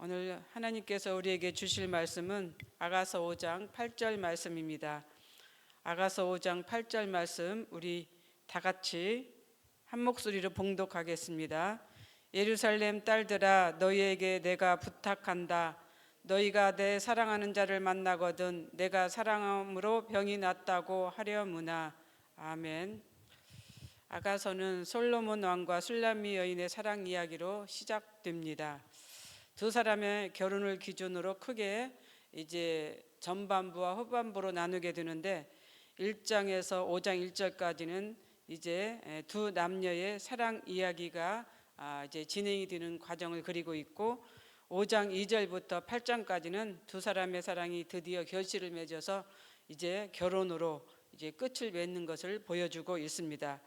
오늘 하나님께서 우리에게 주실 말씀은 아가서 5장 8절 말씀입니다. 아가서 5장 8절 말씀 우리 다 같이 한 목소리로 봉독하겠습니다. 예루살렘 딸들아, 너희에게 내가 부탁한다. 너희가 내 사랑하는 자를 만나거든 내가 사랑함으로 병이 낫다고 하려무나. 아멘. 아가서는 솔로몬 왕과 술람미 여인의 사랑 이야기로 시작됩니다. 두 사람의 결혼을 기준으로 크게 이제 전반부와 후반부로 나누게 되는데 1장에서 5장 1절까지는 이제 두 남녀의 사랑 이야기가 이제 진행이 되는 과정을 그리고 있고 5장 2절부터 8장까지는 두 사람의 사랑이 드디어 결실을 맺어서 이제 결혼으로 이제 끝을 맺는 것을 보여주고 있습니다.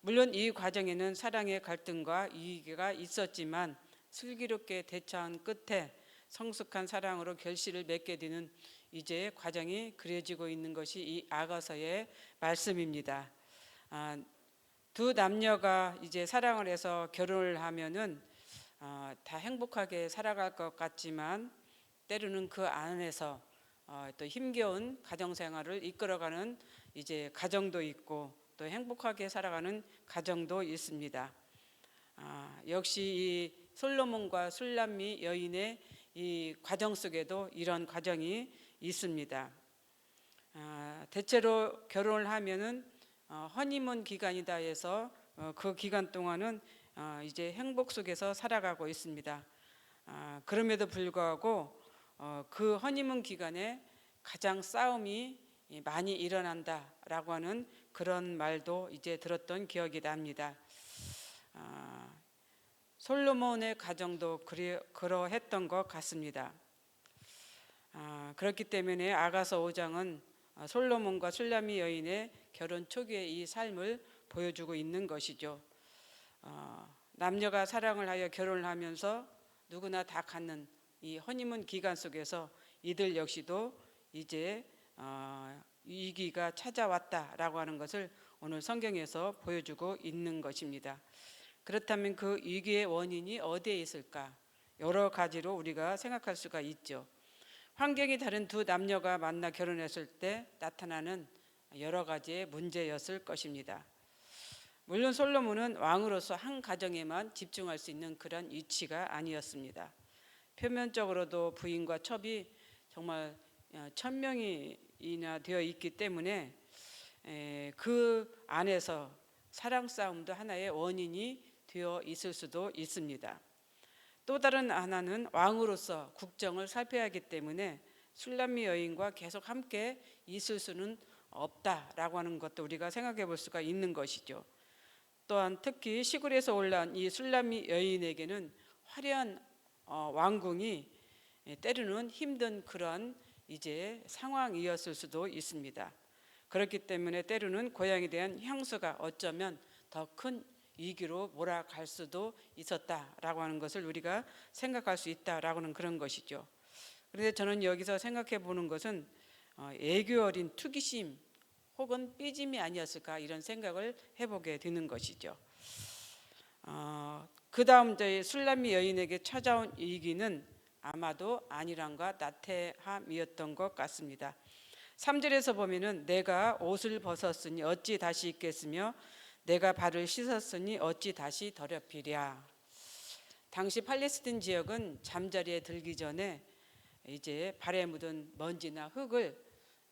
물론 이 과정에는 사랑의 갈등과 이의가 있었지만 슬기롭게 대처한 끝에 성숙한 사랑으로 결실을 맺게 되는 이제 과정이 그려지고 있는 것이 이 아가서의 말씀입니다. 두 남녀가 이제 사랑을 해서 결혼을 하면은 다 행복하게 살아갈 것 같지만 때로는 그 안에서 또 힘겨운 가정 생활을 이끌어가는 이제 가정도 있고 또 행복하게 살아가는 가정도 있습니다. 역시 이 솔로몬과 술람미 여인의 이 과정 속에도 이런 과정이 있습니다. 대체로 결혼을 하면은 허니문 기간이다 해서 그 기간 동안은 이제 행복 속에서 살아가고 있습니다. 그럼에도 불구하고 그 허니문 기간에 가장 싸움이 많이 일어난다라고 하는 그런 말도 이제 들었던 기억이 납니다. 솔로몬의 가정도 그러했던 것 같습니다. 그렇기 때문에 아가서 5장은 솔로몬과 술람미 여인의 결혼 초기의 이 삶을 보여주고 있는 것이죠. 남녀가 사랑을 하여 결혼을 하면서 누구나 다 갖는 이 허니문 기간 속에서 이들 역시도 이제 위기가 찾아왔다라고 하는 것을 오늘 성경에서 보여주고 있는 것입니다. 그렇다면 그 위기의 원인이 어디에 있을까? 여러 가지로 우리가 생각할 수가 있죠. 환경이 다른 두 남녀가 만나 결혼했을 때 나타나는 여러 가지의 문제였을 것입니다. 물론 솔로몬은 왕으로서 한 가정에만 집중할 수 있는 그런 위치가 아니었습니다. 표면적으로도 부인과 첩이 정말 1000명이나 되어 있기 때문에 그 안에서 사랑 싸움도 하나의 원인이 되어 있을 수도 있습니다. 또 다른 하나는 왕으로서 국정을 살펴야 하기 때문에 술람미 여인과 계속 함께 있을 수는 없다라고 하는 것도 우리가 생각해 볼 수가 있는 것이죠. 또한 특히 시골에서 올라온 이 술람미 여인에게는 화려한 왕궁이 때로는 힘든 그런 이제 상황이었을 수도 있습니다. 그렇기 때문에 때로는 고향에 대한 향수가 어쩌면 더 큰 위기로 몰아갈 수도 있었다라고 하는 것을 우리가 생각할 수 있다라고 하는 그런 것이죠. 그런데 저는 여기서 생각해 보는 것은 애교 어린 투기심 혹은 삐짐이 아니었을까 이런 생각을 해보게 되는 것이죠. 그 다음 저희 술람미 여인에게 찾아온 위기는 아마도 안일함과 나태함이었던 것 같습니다. 3절에서 보면은 내가 옷을 벗었으니 어찌 다시 입겠으며 내가 발을 씻었으니 어찌 다시 더럽히랴. 당시 팔레스틴 지역은 잠자리에 들기 전에 이제 발에 묻은 먼지나 흙을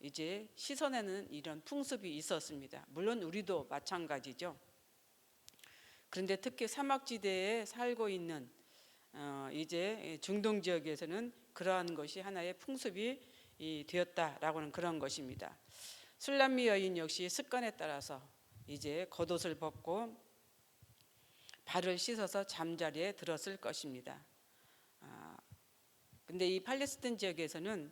이제 씻어내는 이런 풍습이 있었습니다. 물론 우리도 마찬가지죠. 그런데 특히 사막지대에 살고 있는 이제 중동 지역에서는 그러한 것이 하나의 풍습이 되었다라고 하는 그런 것입니다. 술람미 여인 역시 습관에 따라서 이제 겉옷을 벗고 발을 씻어서 잠자리에 들었을 것입니다. 근데 이 팔레스틴 지역에서는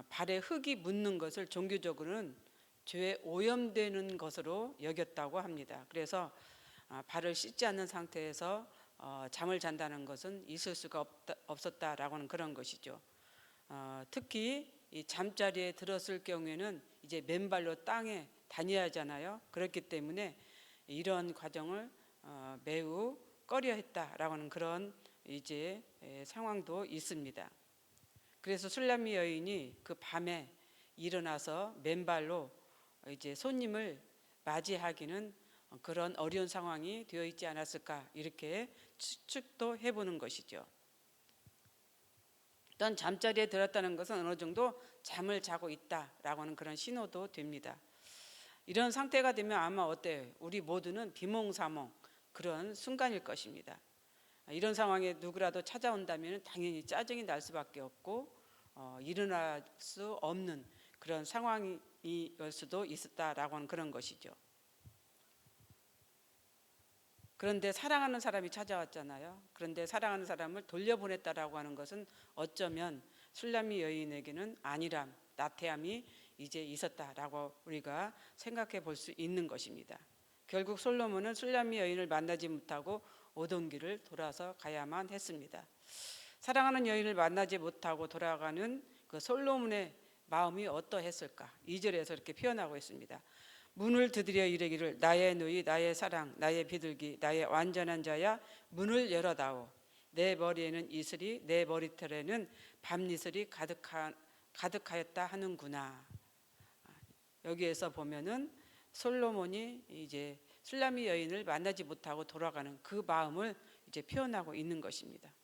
발에 흙이 묻는 것을 종교적으로는 죄에 오염되는 것으로 여겼다고 합니다. 그래서 발을 씻지 않는 상태에서 잠을 잔다는 것은 있을 수가 없었다라고 하는 그런 것이죠. 특히 이 잠자리에 들었을 경우에는 이제 맨발로 땅에 다녀야 하잖아요. 그렇기 때문에 이런 과정을 매우 꺼려했다라고 하는 그런 이제 상황도 있습니다. 그래서 술람미 여인이 그 밤에 일어나서 맨발로 이제 손님을 맞이하기는 그런 어려운 상황이 되어 있지 않았을까, 이렇게 추측도 해보는 것이죠. 일단 잠자리에 들었다는 것은 어느 정도 잠을 자고 있다라고 하는 그런 신호도 됩니다. 이런 상태가 되면 아마 어때요? 우리 모두는 비몽사몽 그런 순간일 것입니다. 이런 상황에 누구라도 찾아온다면 당연히 짜증이 날 수밖에 없고 일어날 수 없는 그런 상황일 수도 있었다라고 하는 그런 것이죠. 그런데 사랑하는 사람이 찾아왔잖아요. 그런데 사랑하는 사람을 돌려보냈다라고 하는 것은 어쩌면 술람미 여인에게는 안일함, 나태함이 이제 있었다라고 우리가 생각해 볼 수 있는 것입니다. 결국 솔로몬은 술람미 여인을 만나지 못하고 오던 길을 돌아서 가야만 했습니다. 사랑하는 여인을 만나지 못하고 돌아가는 그 솔로몬의 마음이 어떠했을까? 2절에서 이렇게 표현하고 있습니다. 문을 두드려 이르기를 나의 누이 나의 사랑 나의 비둘기 나의 완전한 자야 문을 열어다오. 내 머리에는 이슬이 내 머리털에는 밤이슬이 가득하였다 하는구나. 여기에서 보면은 솔로몬이 이제 술람미 여인을 만나지 못하고 돌아가는 그 마음을 이제 표현하고 있는 것입니다.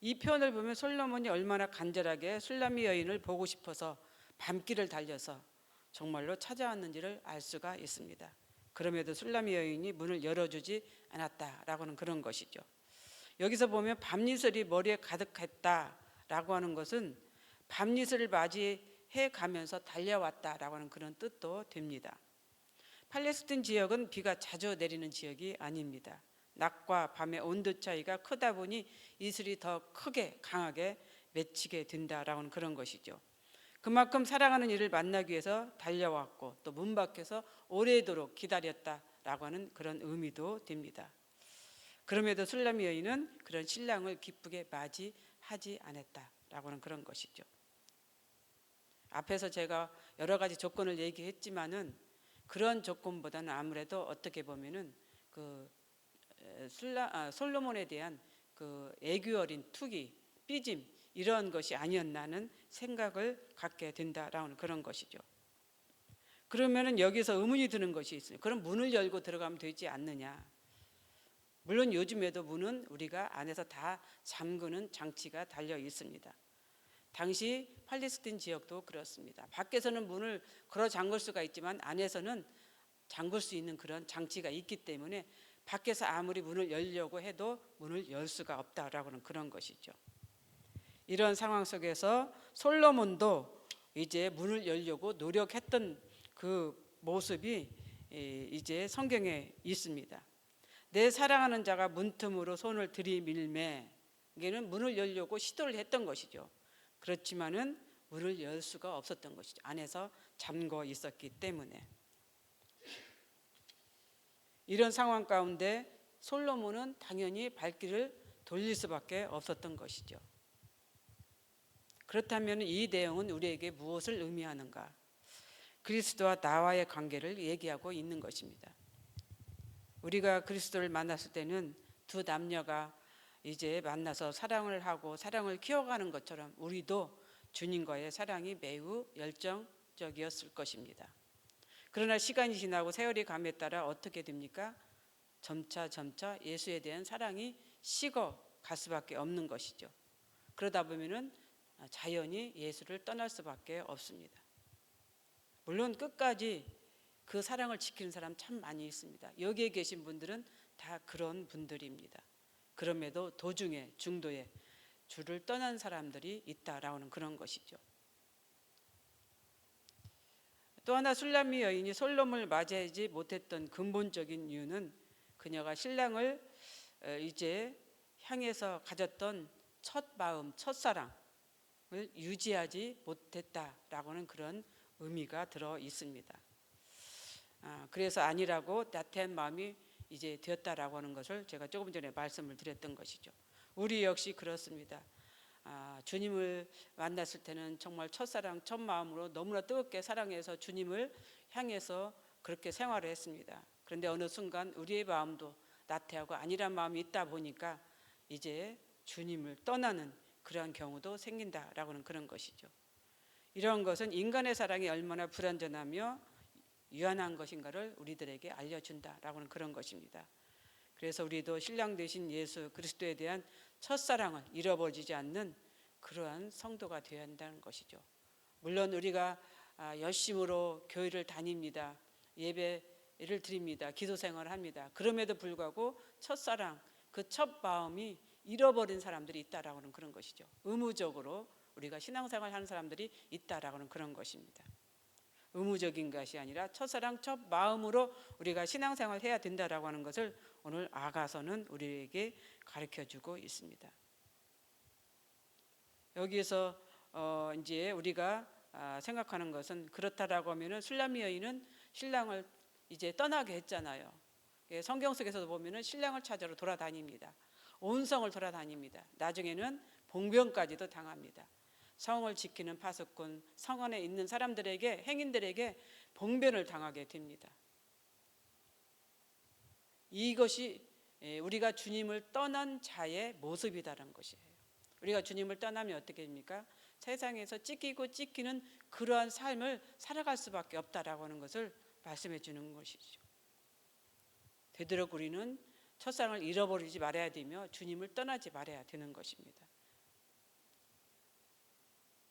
이 표현을 보면 솔로몬이 얼마나 간절하게 술람미 여인을 보고 싶어서 밤길을 달려서 정말로 찾아왔는지를 알 수가 있습니다. 그럼에도 술람미 여인이 문을 열어주지 않았다라고 하는 그런 것이죠. 여기서 보면 밤이슬이 머리에 가득했다라고 하는 것은 밤이슬을 맞이해 가면서 달려왔다라고 하는 그런 뜻도 됩니다. 팔레스틴 지역은 비가 자주 내리는 지역이 아닙니다. 낮과 밤의 온도 차이가 크다 보니 이슬이 더 크게 강하게 맺히게 된다라고 하는 그런 것이죠. 그만큼 사랑하는 이를 만나기 위해서 달려왔고 또 문 밖에서 오래도록 기다렸다라고 하는 그런 의미도 됩니다. 그럼에도 술람미 여인은 그런 신랑을 기쁘게 맞이하지 않았다라고 하는 그런 것이죠. 앞에서 제가 여러 가지 조건을 얘기했지만은 그런 조건보다는 아무래도 어떻게 보면은 그 솔로몬에 대한 그 애교 어린 투기, 삐짐 이런 것이 아니었나는 생각을 갖게 된다라는 그런 것이죠. 그러면은 여기서 의문이 드는 것이 있어요. 그럼 문을 열고 들어가면 되지 않느냐? 물론 요즘에도 문은 우리가 안에서 다 잠그는 장치가 달려 있습니다. 당시 팔레스틴 지역도 그렇습니다. 밖에서는 문을 걸어 잠글 수가 있지만 안에서는 잠글 수 있는 그런 장치가 있기 때문에 밖에서 아무리 문을 열려고 해도 문을 열 수가 없다라고 하는 그런 것이죠. 이런 상황 속에서 솔로몬도 이제 문을 열려고 노력했던 그 모습이 이제 성경에 있습니다. 내 사랑하는 자가 문틈으로 손을 들이밀매, 이게는 문을 열려고 시도를 했던 것이죠. 그렇지만은 문을 열 수가 없었던 것이죠. 안에서 잠궈 있었기 때문에. 이런 상황 가운데 솔로몬은 당연히 발길을 돌릴 수밖에 없었던 것이죠. 그렇다면 이 내용은 우리에게 무엇을 의미하는가? 그리스도와 나와의 관계를 얘기하고 있는 것입니다. 우리가 그리스도를 만났을 때는 두 남녀가 이제 만나서 사랑을 하고 사랑을 키워가는 것처럼 우리도 주님과의 사랑이 매우 열정적이었을 것입니다. 그러나 시간이 지나고 세월이 감에 따라 어떻게 됩니까? 점차 예수에 대한 사랑이 식어 갈 수밖에 없는 것이죠. 그러다 보면은 자연히 예수를 떠날 수밖에 없습니다. 물론 끝까지 그 사랑을 지키는 사람 참 많이 있습니다. 여기에 계신 분들은 다 그런 분들입니다. 그럼에도 도중에 중도에 주를 떠난 사람들이 있다라고 하는 그런 것이죠. 또 하나 술람미 여인이 솔로몬을 맞이하지 못했던 근본적인 이유는 그녀가 신랑을 이제 향해서 가졌던 첫 마음, 첫사랑을 유지하지 못했다라고 하는 그런 의미가 들어 있습니다. 그래서 아니라고 나태한 마음이 이제 되었다라고 하는 것을 제가 조금 전에 말씀을 드렸던 것이죠. 우리 역시 그렇습니다. 주님을 만났을 때는 정말 첫사랑, 첫 마음으로 너무나 뜨겁게 사랑해서 주님을 향해서 그렇게 생활을 했습니다. 그런데 어느 순간 우리의 마음도 나태하고 안일한 마음이 있다 보니까 이제 주님을 떠나는 그러한 경우도 생긴다라고는 그런 것이죠. 이런 것은 인간의 사랑이 얼마나 불완전하며 유한한 것인가를 우리들에게 알려준다라고는 그런 것입니다. 그래서 우리도 신랑 되신 예수 그리스도에 대한 첫사랑을 잃어버리지 않는 그러한 성도가 되어야 한다는 것이죠. 물론 우리가 열심으로 교회를 다닙니다. 예배를 드립니다. 기도 생활을 합니다. 그럼에도 불구하고 첫사랑, 그 첫 마음이 잃어버린 사람들이 있다라고는 그런 것이죠. 의무적으로 우리가 신앙생활 하는 사람들이 있다라고는 그런 것입니다. 의무적인 것이 아니라 첫사랑 첫 마음으로 우리가 신앙생활을 해야 된다라고 하는 것을 오늘 아가서는 우리에게 가르쳐주고 있습니다. 여기에서 이제 우리가 생각하는 것은 그렇다라고 하면은 술람미 여인은 신랑을 이제 떠나게 했잖아요. 성경 속에서도 보면은 신랑을 찾으러 돌아다닙니다. 온 성을 돌아다닙니다. 나중에는 봉변까지도 당합니다. 성을 지키는 파수꾼, 성 안에 있는 사람들에게, 행인들에게 봉변을 당하게 됩니다. 이것이 우리가 주님을 떠난 자의 모습이다라는 것이에요. 우리가 주님을 떠나면 어떻게 됩니까? 세상에서 찢기는 그러한 삶을 살아갈 수밖에 없다라고 하는 것을 말씀해 주는 것이죠. 되도록 우리는 첫사랑을 잃어버리지 말아야 되며 주님을 떠나지 말아야 되는 것입니다.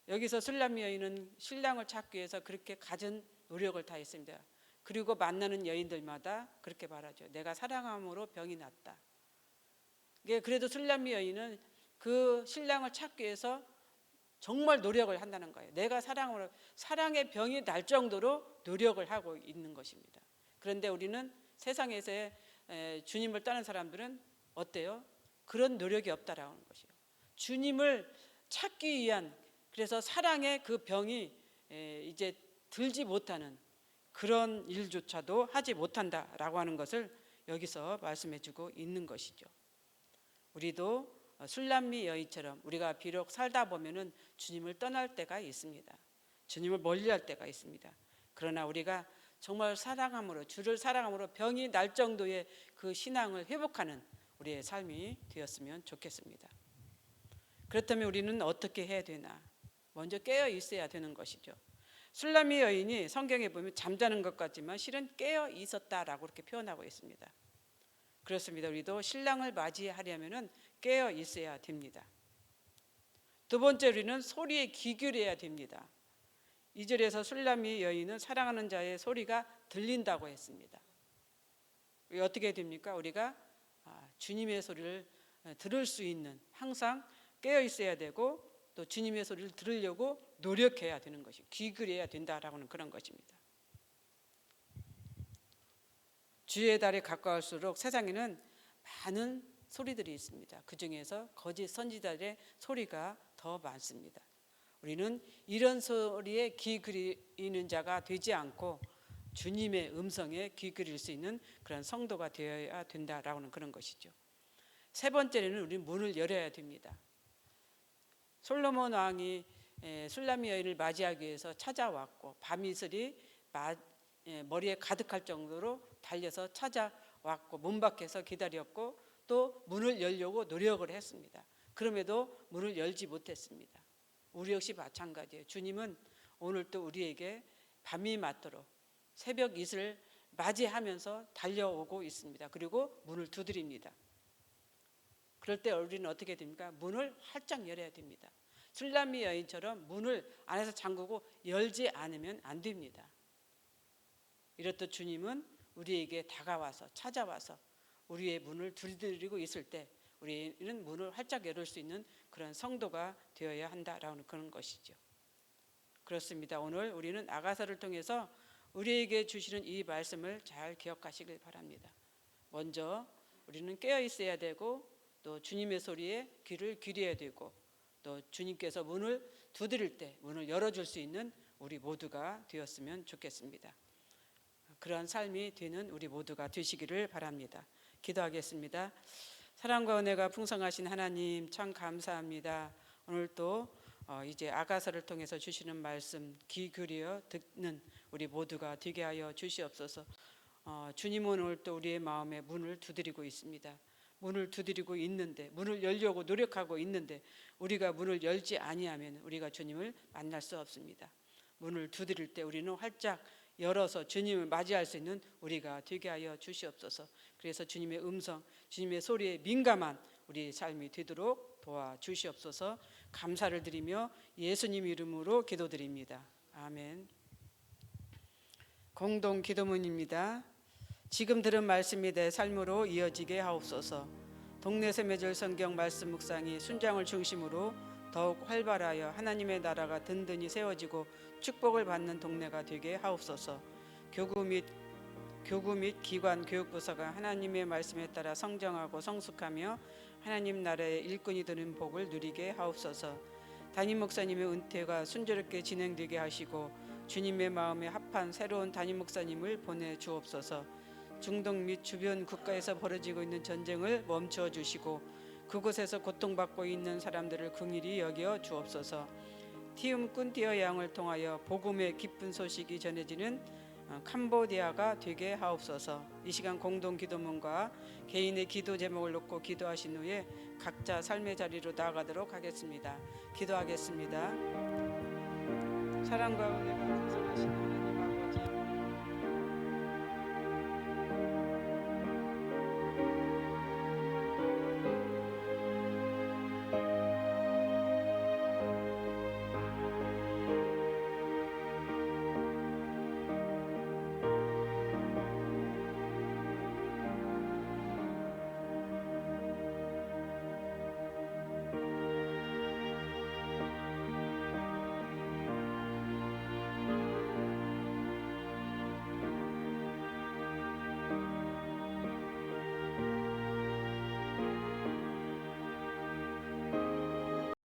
여기서 술람미 여인은 신랑을 찾기 위해서 그렇게 갖은 노력을 다했습니다. 그리고 만나는 여인들마다 그렇게 말하죠. 내가 사랑함으로 병이 났다. 그래도 술람미 여인은 그 신랑을 찾기 위해서 정말 노력을 한다는 거예요. 내가 사랑으로, 사랑의 병이 날 정도로 노력을 하고 있는 것입니다. 그런데 우리는 세상에서의 주님을 떠난 사람들은 어때요? 그런 노력이 없다라는 것이에요. 주님을 찾기 위한, 그래서 사랑의 그 병이 이제 들지 못하는 그런 일조차도 하지 못한다라고 하는 것을 여기서 말씀해 주고 있는 것이죠. 우리도 술람미 여인처럼 우리가 비록 살다 보면은 주님을 떠날 때가 있습니다. 주님을 멀리할 때가 있습니다. 그러나 우리가 정말 사랑함으로, 주를 사랑함으로 병이 날 정도의 그 신앙을 회복하는 우리의 삶이 되었으면 좋겠습니다. 그렇다면 우리는 어떻게 해야 되나? 먼저 깨어 있어야 되는 것이죠. 술람미 여인이 성경에 보면 잠자는 것 같지만 실은 깨어 있었다라고 이렇게 표현하고 있습니다. 그렇습니다. 우리도 신랑을 맞이하려면 깨어 있어야 됩니다. 두 번째, 우리는 소리에 귀 기울여야 됩니다. 2절에서 술람미 여인은 사랑하는 자의 소리가 들린다고 했습니다. 어떻게 됩니까? 우리가 주님의 소리를 들을 수 있는, 항상 깨어 있어야 되고 또 주님의 소리를 들으려고 노력해야 되는 것이, 귀 기울여야 된다라고는 그런 것입니다. 주의 달에 가까울수록 세상에는 많은 소리들이 있습니다. 그 중에서 거짓 선지자들의 소리가 더 많습니다. 우리는 이런 소리에 귀 기울이는 자가 되지 않고 주님의 음성에 귀 기울일 수 있는 그런 성도가 되어야 된다라는 그런 것이죠. 세 번째는 우리는 문을 열어야 됩니다. 솔로몬 왕이 술람미 여인을 맞이하기 위해서 찾아왔고 밤이슬이 머리에 가득할 정도로 달려서 찾아왔고 문 밖에서 기다렸고 또 문을 열려고 노력을 했습니다. 그럼에도 문을 열지 못했습니다. 우리 역시 마찬가지예요. 주님은 오늘 또 우리에게 밤이 맞도록 새벽 이슬을 맞이하면서 달려오고 있습니다. 그리고 문을 두드립니다. 그럴 때 우리는 어떻게 됩니까? 문을 활짝 열어야 됩니다. 술람미 여인처럼 문을 안에서 잠그고 열지 않으면 안 됩니다. 이렇듯 주님은 우리에게 다가와서 찾아와서 우리의 문을 두드리고 있을 때 우리는 문을 활짝 열을 수 있는 그런 성도가 되어야 한다라는 그런 것이죠. 그렇습니다. 오늘 우리는 아가서를 통해서 우리에게 주시는 이 말씀을 잘 기억하시길 바랍니다. 먼저 우리는 깨어 있어야 되고 또 주님의 소리에 귀를 기울여야 되고 또 주님께서 문을 두드릴 때 문을 열어줄 수 있는 우리 모두가 되었으면 좋겠습니다. 그러한 삶이 되는 우리 모두가 되시기를 바랍니다. 기도하겠습니다. 사랑과 은혜가 풍성하신 하나님 참 감사합니다. 오늘 또 이제 아가서를 통해서 주시는 말씀 귀 기울여 듣는 우리 모두가 되게 하여 주시옵소서. 주님은 오늘 또 우리의 마음에 문을 두드리고 있습니다. 문을 두드리고 있는데, 문을 열려고 노력하고 있는데 우리가 문을 열지 아니하면 우리가 주님을 만날 수 없습니다. 문을 두드릴 때 우리는 활짝 열어서 주님을 맞이할 수 있는 우리가 되게 하여 주시옵소서. 그래서 주님의 음성, 주님의 소리에 민감한 우리 삶이 되도록 도와주시옵소서. 감사를 드리며 예수님 이름으로 기도드립니다. 아멘. 공동 기도문입니다. 지금 들은 말씀이 내 삶으로 이어지게 하옵소서. 동네 세매절 성경 말씀 묵상이 순장을 중심으로 더욱 활발하여 하나님의 나라가 든든히 세워지고 축복을 받는 동네가 되게 하옵소서. 교구 및 기관 교육부서가 하나님의 말씀에 따라 성장하고 성숙하며 하나님 나라의 일꾼이 되는 복을 누리게 하옵소서. 담임 목사님의 은퇴가 순조롭게 진행되게 하시고 주님의 마음에 합한 새로운 담임 목사님을 보내주옵소서. 중동 및 주변 국가에서 벌어지고 있는 전쟁을 멈춰 주시고 그곳에서 고통받고 있는 사람들을 긍휼히 여겨 주옵소서. 티움꾼티어 양을 통하여 복음의 기쁜 소식이 전해지는 캄보디아가 되게 하옵소서. 이 시간 공동 기도문과 개인의 기도 제목을 놓고 기도하신 후에 각자 삶의 자리로 나아가도록 하겠습니다. 기도하겠습니다. 사랑과 은혜가 풍성하신 하나님